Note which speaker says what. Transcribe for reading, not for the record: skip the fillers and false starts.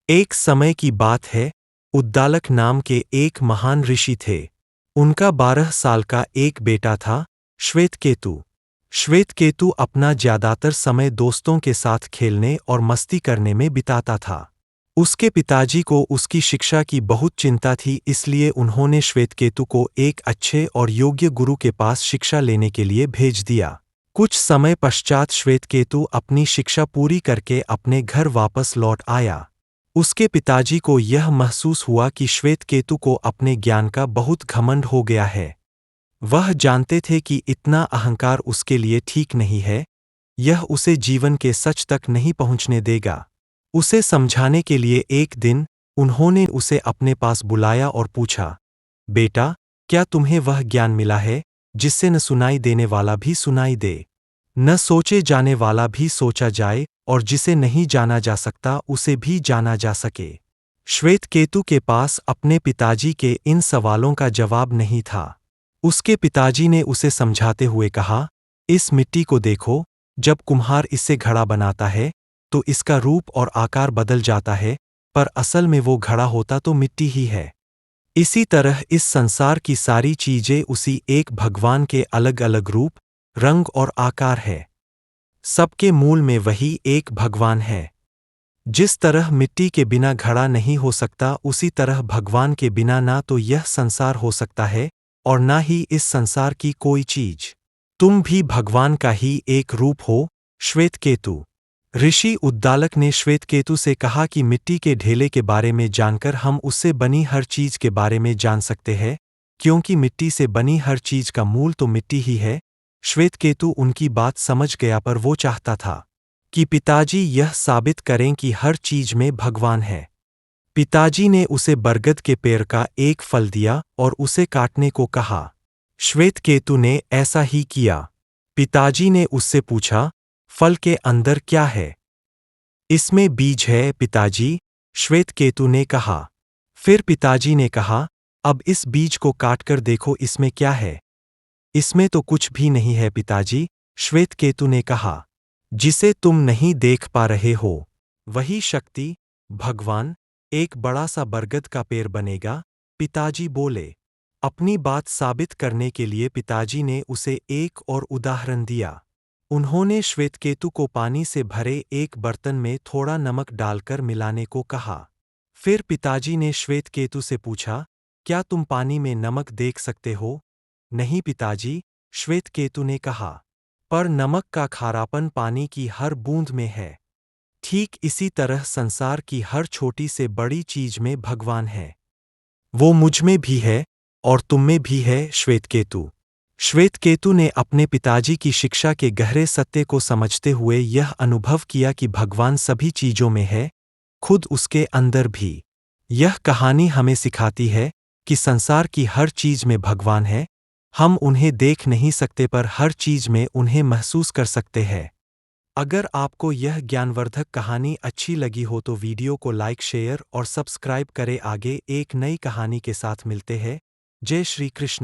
Speaker 1: एक समय की बात है, उद्दालक नाम के एक महान ऋषि थे। उनका 12 साल का एक बेटा था, श्वेतकेतु। श्वेतकेतु अपना ज्यादातर समय दोस्तों के साथ खेलने और मस्ती करने में बिताता था। उसके पिताजी को उसकी शिक्षा की बहुत चिंता थी, इसलिए उन्होंने श्वेतकेतु को एक अच्छे और योग्य गुरु के पास शिक्षा लेने के लिए भेज दिया। कुछ समय पश्चात श्वेतकेतु अपनी शिक्षा पूरी करके अपने घर वापस लौट आया। उसके पिताजी को यह महसूस हुआ कि श्वेतकेतु को अपने ज्ञान का बहुत घमंड हो गया है। वह जानते थे कि इतना अहंकार उसके लिए ठीक नहीं है, यह उसे जीवन के सच तक नहीं पहुंचने देगा। उसे समझाने के लिए एक दिन उन्होंने उसे अपने पास बुलाया और पूछा, बेटा, क्या तुम्हें वह ज्ञान मिला है जिससे न सुनाई देने वाला भी सुनाई दे, न सोचे जाने वाला भी सोचा जाए, और जिसे नहीं जाना जा सकता उसे भी जाना जा सके? श्वेतकेतु के पास अपने पिताजी के इन सवालों का जवाब नहीं था। उसके पिताजी ने उसे समझाते हुए कहा, इस मिट्टी को देखो, जब कुम्हार इससे घड़ा बनाता है तो इसका रूप और आकार बदल जाता है, पर असल में वो घड़ा होता तो मिट्टी ही है। इसी तरह इस संसार की सारी चीजें उसी एक भगवान के अलग अलग रूप, रंग और आकार है। सबके मूल में वही एक भगवान है। जिस तरह मिट्टी के बिना घड़ा नहीं हो सकता, उसी तरह भगवान के बिना ना तो यह संसार हो सकता है और ना ही इस संसार की कोई चीज। तुम भी भगवान का ही एक रूप हो, श्वेतकेतु। ऋषि उद्दालक ने श्वेतकेतु से कहा कि मिट्टी के ढेले के बारे में जानकर हम उससे बनी हर चीज के बारे में जान सकते हैं, क्योंकि मिट्टी से बनी हर चीज का मूल तो मिट्टी ही है। श्वेतकेतु उनकी बात समझ गया, पर वो चाहता था कि पिताजी यह साबित करें कि हर चीज में भगवान है। पिताजी ने उसे बरगद के पेड़ का एक फल दिया और उसे काटने को कहा। श्वेतकेतु ने ऐसा ही किया। पिताजी ने उससे पूछा, फल के अंदर क्या है? इसमें बीज है पिताजी, श्वेतकेतु ने कहा। फिर पिताजी ने कहा, अब इस बीज को काटकर देखो, इसमें क्या है? इसमें तो कुछ भी नहीं है पिताजी, श्वेतकेतु ने कहा। जिसे तुम नहीं देख पा रहे हो वही शक्ति, भगवान, एक बड़ा सा बरगद का पेड़ बनेगा, पिताजी बोले। अपनी बात साबित करने के लिए पिताजी ने उसे एक और उदाहरण दिया। उन्होंने श्वेतकेतु को पानी से भरे एक बर्तन में थोड़ा नमक डालकर मिलाने को कहा। फिर पिताजी ने श्वेतकेतु से पूछा, क्या तुम पानी में नमक देख सकते हो? नहीं पिताजी, श्वेतकेतु ने कहा। पर नमक का खारापन पानी की हर बूंद में है। ठीक इसी तरह संसार की हर छोटी से बड़ी चीज में भगवान है। वो मुझ में भी है और तुम में भी है, श्वेतकेतु। श्वेतकेतु ने अपने पिताजी की शिक्षा के गहरे सत्य को समझते हुए यह अनुभव किया कि भगवान सभी चीजों में है, खुद उसके अंदर भी। यह कहानी हमें सिखाती है कि संसार की हर चीज में भगवान है। हम उन्हें देख नहीं सकते, पर हर चीज में उन्हें महसूस कर सकते हैं। अगर आपको यह ज्ञानवर्धक कहानी अच्छी लगी हो तो वीडियो को लाइक, शेयर और सब्सक्राइब करें। आगे एक नई कहानी के साथ मिलते हैं। जय श्री कृष्ण।